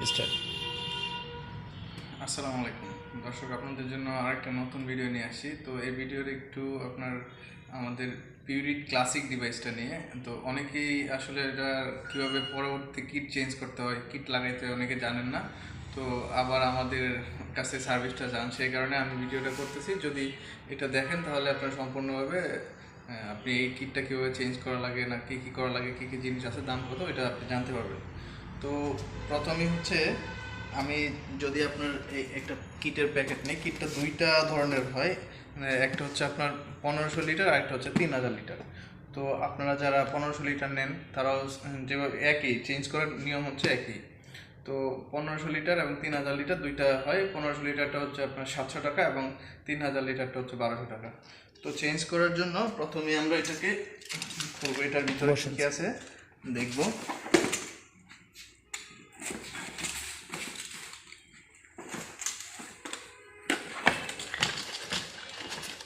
Start. আসসালামু আলাইকুম দর্শক, আপনাদের জন্য আরেকটা নতুন ভিডিও নিয়ে আসি। তো এই ভিডিওর একটু আপনার আমাদের পিউরিট ক্লাসিক ডিভাইসটা নিয়ে। তো অনেকেই আসলে এটা কীভাবে পরবর্তী কিট চেঞ্জ করতে হয়, কিট লাগাইতে হয় অনেকে জানেন না। তো আবার আমাদের কাছে সার্ভিসটা চান, সেই কারণে আমি ভিডিওটা করতেছি। যদি এটা দেখেন তাহলে আপনার সম্পূর্ণভাবে আপনি এই কিটটা কীভাবে চেঞ্জ করা লাগে, না কী কী করা লাগে, কী কী জিনিস আছে, দাম কত, এটা আপনি জানতে পারবেন। তো প্রথমেই হচ্ছে আমি যদি আপনার এই একটা কিটের প্যাকেট নেই, কিটটা দুইটা ধরনের হয়। মানে একটা হচ্ছে আপনার 1500 লিটার আর একটা হচ্ছে 3000 লিটার। তো আপনারা যারা 1500 লিটার নেন তারাও যেভাবে একই চেঞ্জ করার নিয়ম হচ্ছে একই। তো 1500 লিটার এবং 3000 লিটার দুইটা হয়। 1500 লিটারটা হচ্ছে আপনার 700 টাকা এবং 3000 লিটারটা হচ্ছে 1200 টাকা। তো চেঞ্জ করার জন্য প্রথমে আমরা এটাকে খুলবো, এটার ভিতরে কি আছে দেখবো।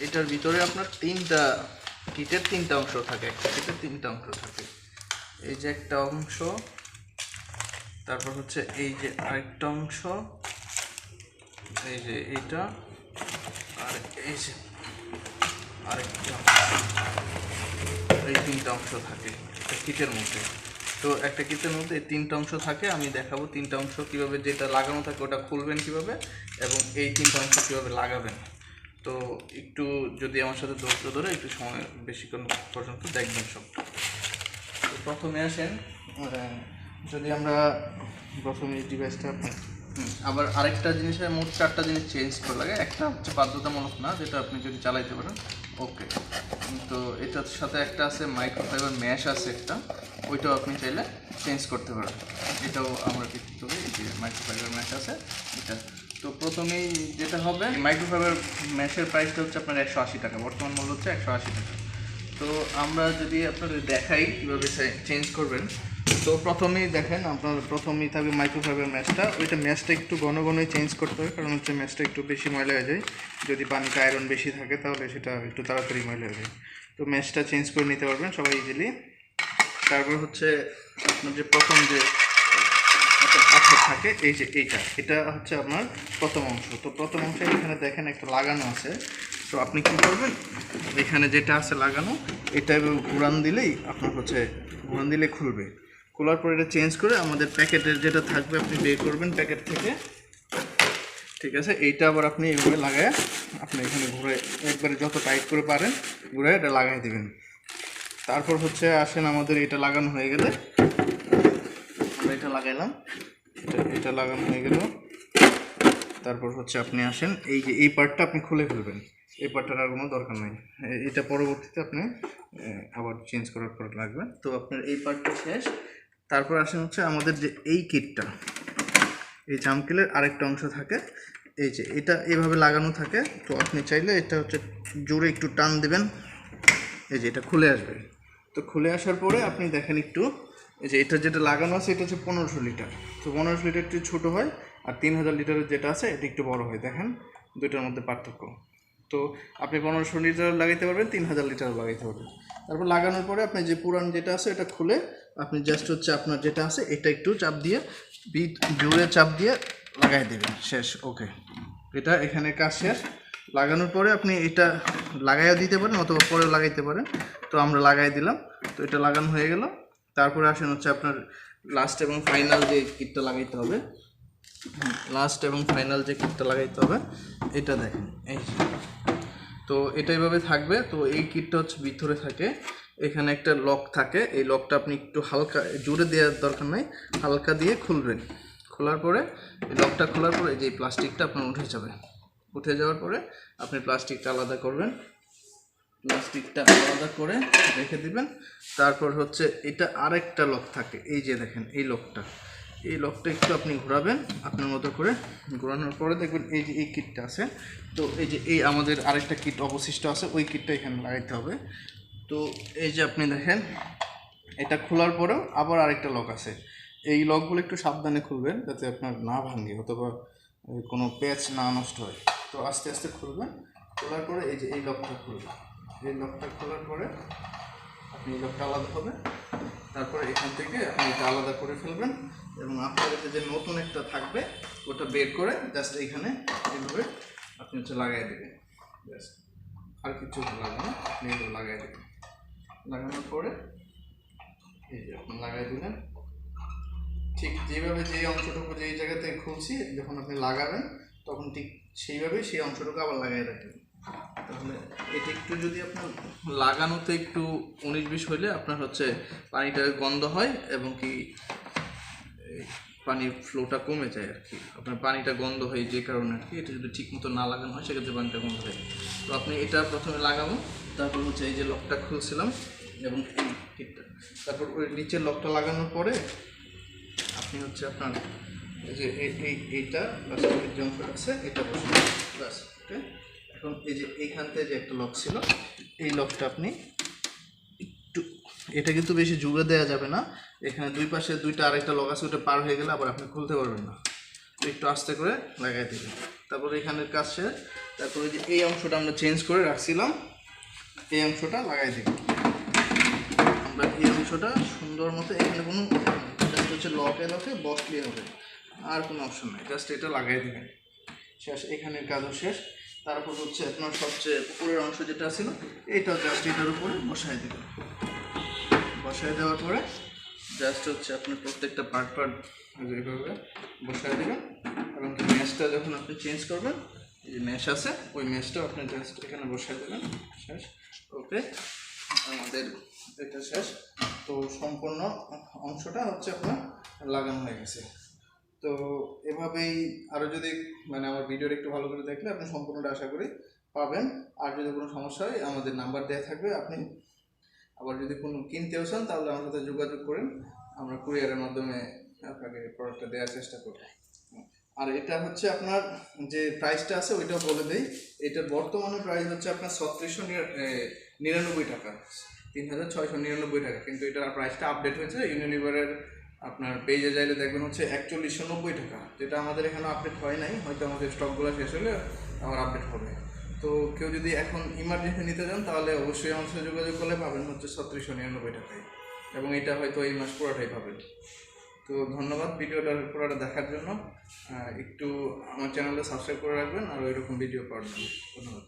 এটার ভিতরে আপনার কিটের তিনটা অংশ থাকে, একটা কিটের তিনটা অংশ থাকে। এই যে একটা অংশ, তারপর হচ্ছে এই যে আরেকটা অংশ, এই যে এইটা, আর এই যে আরেকটা, এই তিনটা অংশ থাকে একটা কিটের মধ্যে। তো একটা কিটের মধ্যে এই তিনটা অংশ থাকে। আমি দেখাবো তিনটা অংশ কীভাবে, যেটা লাগানো থাকে ওটা খুলবেন কীভাবে, এবং এই তিনটা অংশ কীভাবে লাগাবেন। তো একটু যদি আমার সাথে ধৈর্য ধরে একটু সময় বেশিক্ষণ পর্যন্ত দেখবেন সব। তো প্রথমে আসেন, যদি আমরা প্রথমে এই ডিভাইসটা আবার আরেকটা জিনিসের মোট 4টা জিনিস চেঞ্জ করা লাগে। একটা হচ্ছে বাধ্যতামূলক না, যেটা আপনি যদি চালাইতে পারেন ওকে। তো এটার সাথে একটা আছে মাইক্রোফাইবার ম্যাশ আছে একটা, ওইটাও আপনি চাইলে চেঞ্জ করতে পারেন। এটাও আমরা দেখতে হবে, এই যে মাইক্রোফাইবার ম্যাশ আছে এটা। তো প্রথমেই যেটা হবে, মাইক্রোফাইবার ম্যাশের প্রাইসটা হচ্ছে আপনার 180 টাকা, বর্তমান মূল্য হচ্ছে 180 টাকা। তো আমরা যদি আপনাদের দেখাই কীভাবে চেঞ্জ করবেন, তো প্রথমেই দেখেন আপনার প্রথমেই থাকবে মাইক্রোফাইবার ম্যাশটা। ওইটা ম্যাশটা একটু ঘন ঘনই চেঞ্জ করতে হবে, কারণ হচ্ছে ম্যাশটা একটু বেশি ময়লা হয়ে যায়। যদি পানিতে আয়রন বেশি থাকে তাহলে সেটা একটু তাড়াতাড়ি ময়লা হয়ে যায়। তো ম্যাশটা চেঞ্জ করে নিতে পারবেন সবাই ইজিলি। তারপর হচ্ছে আপনার যে প্রথম যে একটা পাথর থাকে, এই যে এটা হচ্ছে আপনার প্রথম অংশ। তো প্রথম অংশে এখানে দেখেন একটা লাগানো আছে। তো আপনি কী করবেন, এখানে যেটা আছে লাগানো, এটা ঘুরান দিলেই আপনার হচ্ছে ঘুরান দিলে খুলবে। খোলার পর এটা চেঞ্জ করে আমাদের প্যাকেটের যেটা থাকবে আপনি বের করবেন প্যাকেট থেকে, ঠিক আছে। এইটা আবার আপনি এইভাবে লাগায় আপনি এখানে ঘুরে একবারে যত টাইট করে পারেন ঘুরে এটা লাগাই দেবেন। তারপর হচ্ছে আসেন, আমাদের এটা লাগানো হয়ে গেলে আমরা এটা লাগাইলাম, এটা লাগানো হয়ে গেল। তারপর হচ্ছে আপনি আসেন, এই যে এই পার্টটা আপনি খুলে ফেলবেন, এই পার্টটার আর কোনো দরকার নেই, এটা পরবর্তীতে আপনি আবার চেঞ্জ করার পর লাগবে। তো আপনার এই পার্টটা শেষ। তারপর আসেন হচ্ছে আমাদের যে এই কিটটা, এই জামকিলের আরেকটা অংশ থাকে, এই যে এটা এইভাবে লাগানো থাকে। তো আপনি চাইলে এটা হচ্ছে জোরে একটু টান দেবেন, এই যে এটা খুলে আসবে। তো খুলে আসার পরে আপনি দেখেন একটু, এই যে এটা যেটা লাগানো আছে এটা হচ্ছে 1500 লিটার। তো 1500 লিটার একটু ছোটো হয়, আর 3000 লিটারের যেটা আছে এটা একটু বড় হয়। দেখেন দুইটার মধ্যে পার্থক্য। তো আপনি 1500 লিটার লাগাইতে পারবেন, 3000 লিটার লাগাইতে পারবেন। তারপর লাগানোর পরে আপনি যে পুরান যেটা আছে এটা খুলে আপনি জাস্ট হচ্ছে আপনার যেটা আছে এটা একটু চাপ দিয়ে জোরে চাপ দিয়ে লাগাই দেবেন, শেষ, ওকে। এটা এখানে কাজ শেষ। লাগানোর পরে আপনি এটা লাগাইও দিতে পারেন অথবা পরেও লাগাইতে পারেন। তো আমরা লাগাই দিলাম, তো এটা লাগানো হয়ে গেল। তারপরে আসেন হচ্ছে আপনার লাস্ট এবং ফাইনাল যে কিটটা লাগাইতে হবে, এটা দেখেন এই। তো এটা এইভাবে থাকবে। তো এই কিটটা হচ্ছে ভিতরে থাকে, এখানে একটা লক থাকে। এই লকটা আপনি একটু হালকা, জোরে দেওয়ার দরকার নাই, হালকা দিয়ে খুলবেন। খোলার পরে এই লকটা খোলার পরে যে প্লাস্টিকটা আপনার উঠে যাওয়ার পরে আপনি প্লাস্টিকটা আলাদা করবেন, প্লাস্টিকটা আলাদা করে রেখে দিবেন। তারপর হচ্ছে এটা আরেকটা লক থাকে, এই যে দেখেন এই লকটা একটু আপনি ঘোরাবেন আপনার মতো করে। ঘোরানোর পরে দেখবেন এই যে এই কিটটা আছে। তো এই যে এই আমাদের আরেকটা কিট অবশিষ্ট আছে, ওই কিটটা এখানে লাগাইতে হবে। তো এই যে আপনি দেখেন এটা খোলার পরেও আবার আরেকটা লক আছে। এই লকগুলো একটু সাবধানে খুলবেন যাতে আপনার না ভাঙে অথবা কোনো প্যাচ না নষ্ট হয়। তো আস্তে আস্তে খুলবেন। খোলার পরে এই যে এই লকটা খুলবেন, এই লকটা খোলার পরে আপনি এই লকটা আলাদা হবে। তারপরে এখান থেকে আপনি এটা আলাদা করে ফেলবেন। এবং আপনার কাছে যে নতুন একটা থাকবে ওটা বের করে জাস্ট এইখানে এইভাবে আপনি হচ্ছে লাগাই দেবেন। জাস্ট আর কিছু লাগানো, আপনি এগুলো লাগাই দেবেন। লাগানোর পরে এই যে আপনি লাগাই দিলেন, ঠিক যেভাবে যে অংশটুকু যেই জায়গাতে খুলছি যখন আপনি লাগাবেন তখন ঠিক সেইভাবে সেই অংশটুকু আবার লাগাই রাখবেন। তাহলে এটা একটু যদি আপনার লাগানোতে একটু 19-20 হইলে আপনার হচ্ছে পানিটা গন্ধ হয় এবং কি পানির ফ্লোটা কমে যায় আর কি। আপনার পানিটা গন্ধ হয় যে কারণে আর কি, এটা যদি ঠিক মতো না লাগানো হয় সেক্ষেত্রে পানিটা গন্ধ হয়। তো আপনি এটা প্রথমে লাগাবো, তারপর হচ্ছে এই যে লকটা খুলছিলাম এবং এই কিটটা, তারপর ওই নিচের লকটা লাগানোর পরে আপনি হচ্ছে আপনার এই যে এইটা প্লাস্টিকের যে অংশটা আছে এটা বসে ব্যাস। ওকে, এখন এই যে এইখান থেকে যে একটা লক ছিল এই লকটা আপনি একটু, এটা কিন্তু বেশি জুড়ে দেওয়া যাবে না, এখানে দুই পাশে দুইটা আরেকটা লক আছে ওটা পার হয়ে গেলে আবার আপনি খুলতে পারবেন না, তো একটু আস্তে করে লাগাই দেবেন। তারপরে এখানের কাজ শেষ, তারপরে যে এই অংশটা আমরা চেঞ্জ করে রাখছিলাম এই অংশটা লাগাই দেবেন। আমরা এই অংশটা সুন্দর মতো, এখানে কোনো জাস্ট হচ্ছে লকে বসলে হবে, আর কোনো অপশন নেই, জাস্ট এটা লাগাই দেবেন, শেষ। এখানের কাজও শেষ। তারপর হচ্ছে আপনার সবচেয়ে উপরের অংশ যেটা ছিল এইটাও জাস্ট এটার উপরে বসাই দেবেন। বসাই দেওয়ার পরে জাস্ট হচ্ছে আপনার প্রত্যেকটা পার্ট এইভাবে বসাই দেবেন এবং ম্যাশটা যখন আপনি চেঞ্জ করবেন এই যে ম্যাশ আছে ওই ম্যাশটাও আপনি জাস্ট এখানে বসাই দেবেন, শেষ। ওকে, আমাদের এটা শেষ। তো সম্পূর্ণ অংশটা হচ্ছে আপনার লাগানো হয়ে গেছে। তো এভাবেই আরও যদি মানে আমার ভিডিওটা একটু ভালো করে দেখলে আপনি সম্পূর্ণটা আশা করি পাবেন। আর যদি কোনো সমস্যা হয় আমাদের নাম্বার দেওয়া থাকবে, আপনি আবার যদি কোনো কিনতেও চান তাহলে আমার সাথে যোগাযোগ করেন, আমরা কুরিয়ারের মাধ্যমে আপনাকে প্রোডাক্টটা দেওয়ার চেষ্টা করব। আর এটা হচ্ছে আপনার যে প্রাইসটা আছে ওইটাও বলে দেই, এটার বর্তমানে প্রাইস হচ্ছে আপনার 3699 টাকা, 3699 টাকা, কিন্তু এটার প্রাইসটা আপডেট হয়েছে ইউনিলিভারের আপনার পেজে যাইলে দেখবেন হচ্ছে 4190 টাকা, যেটা আমাদের এখানে আপডেট হয় নাই, হয়তো আমাদের স্টকগুলো শেষ হলে আবার আপডেট হবে। তো কেউ যদি এখন ইমার্জেন্সি নিতে চান তাহলে অবশ্যই আমার সাথে যোগাযোগ করলে পাবেন হচ্ছে 3699 টাকায়, এবং এটা হয়তো এই মাস পুরোটাই পাবেন। তো ধন্যবাদ ভিডিওটা পুরোটা দেখার জন্য। একটু আমার চ্যানেলটা সাবস্ক্রাইব করে রাখবেন আর ওইরকম ভিডিও পাওয়ার জন্য ধন্যবাদ।